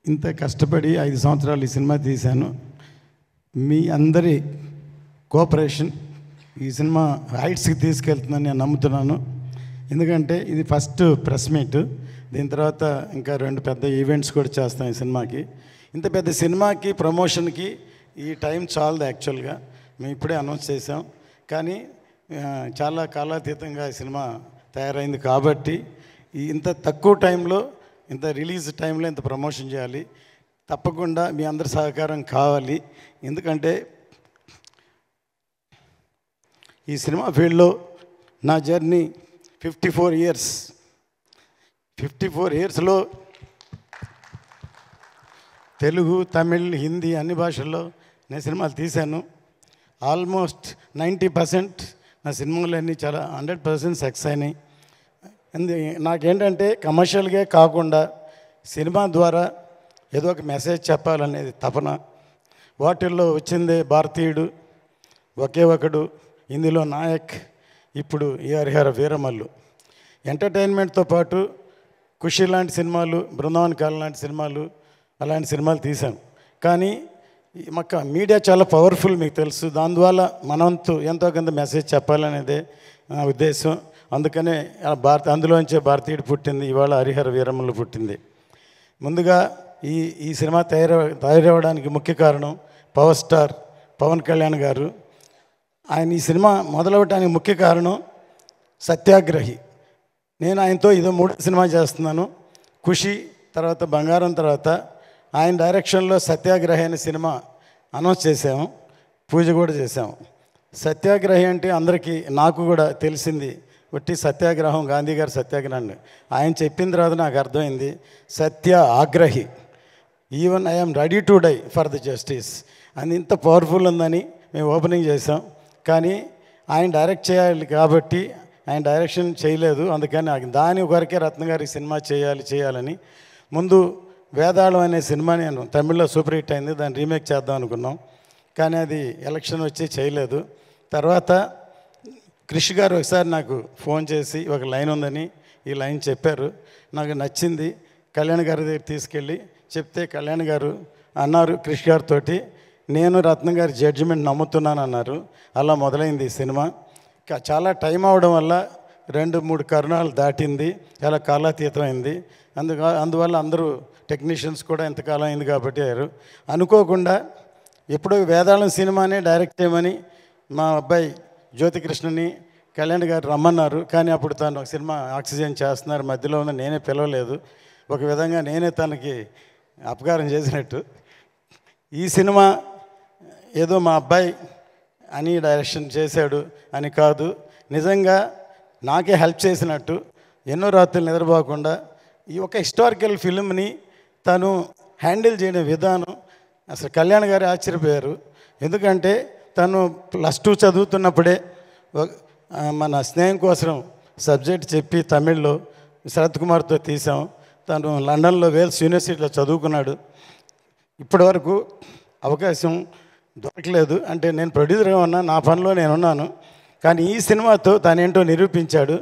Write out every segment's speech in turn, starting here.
ఇంత కష్టపడి 5 సంవత్సరాలు ఈ సినిమా తీశాను. మీ అందరి కోఆపరేషన్ ఈ సినిమా హైట్స్కి తీసుకెళ్తుందని నేను నమ్ముతున్నాను. ఎందుకంటే ఇది ఫస్ట్ ప్రెస్ మీట్. దీని తర్వాత ఇంకా 2 పెద్ద ఈవెంట్స్ కూడా చేస్తాం ఈ సినిమాకి. ఇంత పెద్ద సినిమాకి ప్రమోషన్కి ఈ టైం చాలదు. యాక్చువల్గా మేము ఇప్పుడే అనౌన్స్ చేసాం, కానీ చాలా కాలాతీతంగా ఈ సినిమా తయారైంది కాబట్టి ఇంత తక్కువ టైంలో, ఇంత రిలీజ్ టైంలో ఇంత ప్రమోషన్ చేయాలి. తప్పకుండా మీ అందరి సహకారం కావాలి. ఎందుకంటే ఈ సినిమా ఫీల్డ్లో నా జర్నీ 54 ఇయర్స్. 54 ఇయర్స్లో తెలుగు, తమిళ్, హిందీ అన్ని భాషల్లో నేను సినిమాలు తీశాను. ఆల్మోస్ట్ 90% నా సినిమాలన్నీ చాలా 100% సక్సెస్ అయినాయి. నాకేంటంటే కమర్షియల్గా కాకుండా సినిమా ద్వారా ఏదో ఒక మెసేజ్ చెప్పాలనేది తపన. వాటిల్లో వచ్చిందే భారతీయుడు, ఒకే ఒకడు, ఇందులో నాయక్, ఇప్పుడు ఈ హరిహర వీరమల్లు. ఎంటర్టైన్మెంట్తో పాటు ఖుషి లాంటి సినిమాలు, బృందావన్ కాల లాంటి సినిమాలు, అలాంటి సినిమాలు తీశాను. కానీ మాకు మీడియా చాలా పవర్ఫుల్, మీకు తెలుసు. దానివల్ల మనంతు ఎంతో కొంత మెసేజ్ చెప్పాలనేదే నా ఉద్దేశం. అందుకనే అందులోంచే భారతీయుడు పుట్టింది, ఇవాళ హరిహర వీరమల్లు పుట్టింది. ముందుగా ఈ సినిమా తయారవడానికి ముఖ్య కారణం పవర్ స్టార్ పవన్ కళ్యాణ్ గారు. ఆయన ఈ సినిమా మొదలవడానికి ముఖ్య కారణం సత్యాగ్రహి. నేను ఆయనతో ఇదో 3వ సినిమా చేస్తున్నాను. ఖుషి తర్వాత బంగారం తర్వాత ఆయన డైరెక్షన్లో సత్యాగ్రహి అనే సినిమా అనౌన్స్ చేసాము, పూజ కూడా చేసాము. సత్యాగ్రహి అంటే అందరికీ, నాకు కూడా తెలిసింది ఒట్టి సత్యాగ్రహం, గాంధీ గారి సత్యాగ్రహాన్ని. ఆయన చెప్పిన తర్వాత నాకు అర్థమైంది సత్య ఆగ్రహి. Even I'm ready to die for the justice అని ఇంత పవర్ఫుల్ ఉందని మేము ఓపెనింగ్ చేసాం. కానీ ఆయన డైరెక్ట్ చేయాలి కాబట్టి ఆయన డైరెక్షన్ చేయలేదు. అందుకని దాని కొరకే రత్న గారి సినిమా చేయాలని ముందు వేదాళం అనే సినిమా నేను తమిళ్లో సూపర్ హిట్ అయింది, దాన్ని రీమేక్ చేద్దాం అనుకున్నాం. కానీ అది ఎలక్షన్ వచ్చి చేయలేదు. తర్వాత క్రిష్ గారు ఒకసారి నాకు ఫోన్ చేసి ఒక లైన్ ఉందని ఈ లైన్ చెప్పారు. నాకు నచ్చింది. కళ్యాణ్ గారి దగ్గర తీసుకెళ్ళి చెప్తే కళ్యాణ్ గారు అన్నారు క్రిష్ గారితో, నేను రత్న గారి జడ్జిమెంట్ నమ్ముతున్నాను అన్నారు. అలా మొదలైంది ఈ సినిమా. చాలా టైం అవడం వల్ల 2-3 కరుణాలు దాటింది, చాలా కాలాతీతమైంది. అందువల్ల అందరూ టెక్నీషియన్స్ కూడా ఎంతకాలం అయింది కాబట్టి అనుకోకుండా ఎప్పుడో వేదాళం సినిమానే డైరెక్ట్ చేయమని మా అబ్బాయి జ్యోతికృష్ణని కళ్యాణ్ గారు రమ్మన్నారు. కానీ అప్పుడు తను ఒక సినిమా ఆక్సిజన్ చేస్తున్నారు, మధ్యలో ఉన్న నేనే పిలవలేదు. ఒక విధంగా నేనే తనకి అపకారం చేసినట్టు. ఈ సినిమా ఏదో మా అబ్బాయి అని డైరెక్షన్ చేశాడు అని కాదు, నిజంగా నాకే హెల్ప్ చేసినట్టు. ఎన్నో రాత్రులు నిద్రపోకుండా ఈ ఒక హిస్టారికల్ ఫిల్మ్ని తను హ్యాండిల్ చేయడం విధానం అసలు కళ్యాణ్ గారు ఆశ్చర్యపోయారు. ఎందుకంటే తను +2 చదువుతున్నప్పుడే మన స్నేహం కోసం సబ్జెక్ట్ చెప్పి తమిళ్లో శరత్ కుమార్తో తీసాం. తను లండన్లో వేల్స్ యూనివర్సిటీలో చదువుకున్నాడు. ఇప్పటివరకు అవకాశం దొరకలేదు. అంటే నేను ప్రొడ్యూసర్గా ఉన్నా, నా పనిలో నేను ఉన్నాను. కానీ ఈ సినిమాతో తనేంటో నిరూపించాడు.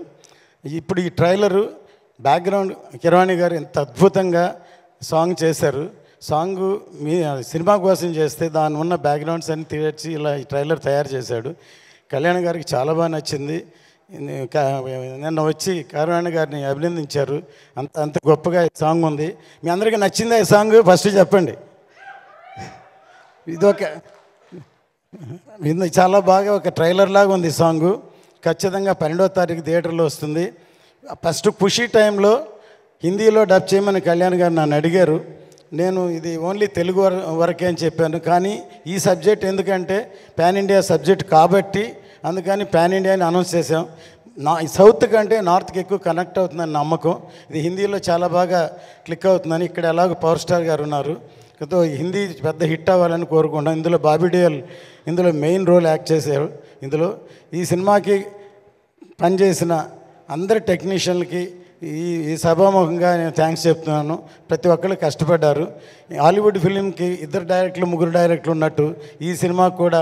ఇప్పుడు ఈ ట్రైలరు బ్యాక్గ్రౌండ్ కిరవాణి గారు ఎంత అద్భుతంగా సాంగ్ చేశారు. సాంగు మీ సినిమా కోసం చేస్తే దాని ఉన్న బ్యాక్గ్రౌండ్స్ అన్ని తీర్చి ఇలా ఈ ట్రైలర్ తయారు చేశాడు. కళ్యాణ్ గారికి చాలా బాగా నచ్చింది. నిన్న వచ్చి కిరవాణి గారిని అభినందించారు. అంత గొప్పగా ఈ సాంగ్ ఉంది. మీ అందరికీ నచ్చిందా ఈ సాంగ్? ఫస్ట్ చెప్పండి. ఇది చాలా బాగా ఒక ట్రైలర్ లాగా ఉంది ఈ సాంగు. ఖచ్చితంగా 12వ తారీఖు థియేటర్లో వస్తుంది. ఫస్ట్ ఖుషి టైంలో హిందీలో డబ్ చేయమని కళ్యాణ్ గారు నన్ను అడిగారు. నేను ఇది ఓన్లీ తెలుగు వరకే అని చెప్పాను. కానీ ఈ సబ్జెక్ట్ ఎందుకంటే పాన్ ఇండియా సబ్జెక్ట్ కాబట్టి అందుకని పాన్ ఇండియా అని అనౌన్స్ చేసాం. సౌత్ కంటే నార్త్కి ఎక్కువ కనెక్ట్ అవుతుందని నమ్మకం. ఇది హిందీలో చాలా బాగా క్లిక్ అవుతుందని, ఇక్కడ ఎలాగో పవర్ స్టార్ గారు ఉన్నారు, హిందీ పెద్ద హిట్ అవ్వాలని కోరుకుంటాం. ఇందులో బాబీ డియోల్ ఇందులో మెయిన్ రోల్ యాక్ట్ చేశారు. ఇందులో ఈ సినిమాకి పనిచేసిన అందరి టెక్నీషియన్లకి ఈ సభాముఖంగా నేను థ్యాంక్స్ చెప్తున్నాను. ప్రతి ఒక్కళ్ళు కష్టపడ్డారు. హాలీవుడ్ ఫిలింకి 2 డైరెక్టర్లు 3 డైరెక్టర్లు ఉన్నట్టు ఈ సినిమాకు కూడా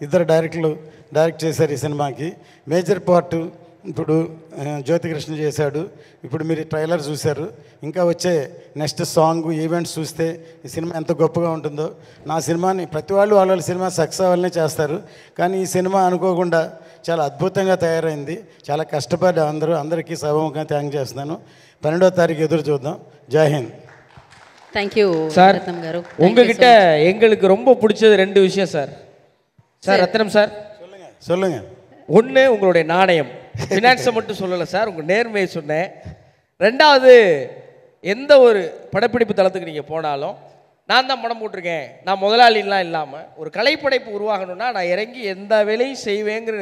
2 డైరెక్టర్లు డైరెక్ట్ చేశారు. ఈ సినిమాకి మేజర్ పార్ట్ ఇప్పుడు జ్యోతికృష్ణ చేశాడు. ఇప్పుడు మీరు ట్రైలర్ చూశారు. ఇంకా వచ్చే నెక్స్ట్ సాంగ్ ఈవెంట్స్ చూస్తే ఈ సినిమా ఎంత గొప్పగా ఉంటుందో. నా సినిమాని ప్రతి వాళ్ళు వాళ్ళ సినిమా సక్సెస్ అవ్వాలనే చేస్తారు, కానీ ఈ సినిమా అనుకోకుండా చాలా అద్భుతంగా తయారైంది. చాలా కష్టపడి అందరికీ సభముఖంగా థ్యాంక్ చేస్తున్నాను. 12వ తారీఖు ఎదురు చూద్దాం. జై హింద్. Thank you sir. ரத்னம் காரு. உங்ககிட்ட எங்களுக்கு ரொம்ப பிடிச்சது 2 விஷயம் சார். சார் ரத்னம் சார் சொல்லுங்க. ஒன்று உங்களுடைய நாணயம், ஃபினான்ஸை மட்டும் சொல்லலை சார், உங்கள் நேர்மையை சொன்னேன். 2வது, எந்த ஒரு படப்பிடிப்பு தளத்துக்கு நீங்கள் போனாலும் நான் தான் படம் போட்டிருக்கேன், நான் முதலாளிலாம் இல்லாமல் ஒரு கலைப்படைப்பு உருவாகணும்னா நான் இறங்கி எந்த வேலையும் செய்வேங்கிற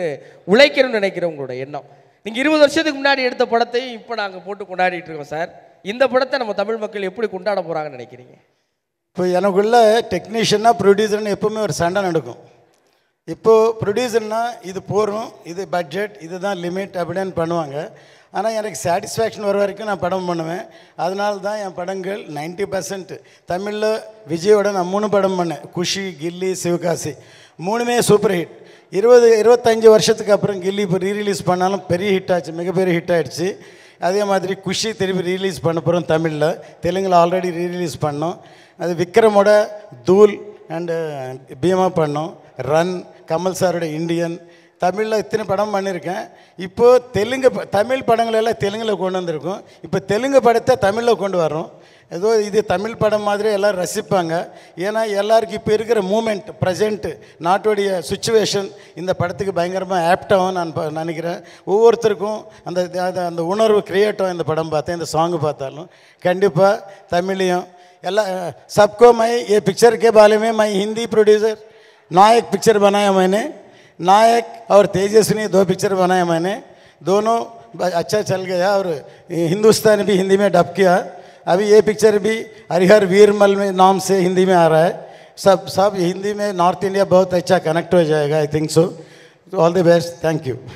உழைக்கணும்னு நினைக்கிறேன் உங்களோட எண்ணம். நீங்கள் 20 வருஷத்துக்கு முன்னாடி எடுத்த படத்தையும் இப்போ நாங்கள் போட்டு கொண்டாடிட்டு இருக்கோம் சார். இந்த படத்தை நம்ம தமிழ் மக்கள் எப்படி கொண்டாட போகிறாங்கன்னு நினைக்கிறீங்க? இப்போ எனக்குள்ள டெக்னீஷியனாக ப்ரொடியூசர்னு எப்போவுமே ஒரு சண்டை நடக்கும். இப்போது ப்ரொடியூசர்னால் இது போகிறோம், இது பட்ஜெட், இதுதான் லிமிட் அப்படின்னு பண்ணுவாங்க. ஆனால் எனக்கு சாட்டிஸ்ஃபேக்ஷன் வர வரைக்கும் நான் படம் பண்ணுவேன். அதனால தான் என் படங்கள் 90% தமிழில் விஜயோட நான் 3 படம் பண்ணேன். குஷி, கில்லி, சிவகாசி 3மே சூப்பர் ஹிட். 20-25 வருஷத்துக்கு அப்புறம் கில்லி இப்போ ரீரிலீஸ் பண்ணாலும் பெரிய ஹிட் ஆச்சு, மிகப்பெரிய ஹிட் ஆகிடுச்சு. அதே மாதிரி குஷி திருப்பி ரீலீஸ் பண்ண போகிறோம் தமிழில். தெலுங்கில் ஆல்ரெடி ரீரிலீஸ் பண்ணோம். அது விக்ரமோட தூள் அண்டு பீமா பண்ணோம். ரன், கமல் சாரோட இண்டியன், தமிழில் இத்தனை படம் பண்ணியிருக்கேன். இப்போது தமிழ் படங்களெல்லாம் தெலுங்கில் கொண்டு வந்திருக்கோம். இப்போ தெலுங்கு படத்தை தமிழில் கொண்டு வரோம். ஏதோ இது தமிழ் படம் மாதிரி எல்லோரும் ரசிப்பாங்க. ஏன்னா எல்லாருக்கும் இப்போ இருக்கிற மூமெண்ட், ப்ரெசென்ட்டு, நாட்டுடைய சுச்சுவேஷன் இந்த படத்துக்கு பயங்கரமாக ஆப்டாகவும் நான் நினைக்கிறேன். ஒவ்வொருத்தருக்கும் அந்த உணர்வு கிரியேட் ஆகும். இந்த படம் பார்த்தேன், இந்த சாங்கு பார்த்தாலும் கண்டிப்பாக தமிழையும் எல்லாம் सबको मैं ये पिक्चर के बारे में मैं हिंदी प्रोड्यूसर नायक पिक्चर बनाया मैंने. नायक और तेजस्विनी 2 पिक्चर बनाया मैंने. दोनों अच्छा चल गया और हिंदुस्तानी भी हिंदी में डब किया. अभी ये पिक्चर भी हरिहर वीरमल में नाम से हिंदी में आ रहा है. सब हिंदी में नॉर्थ इंडिया बहुत अच्छा कनेक्ट हो जाएगा. I think so. All the best. Thank you.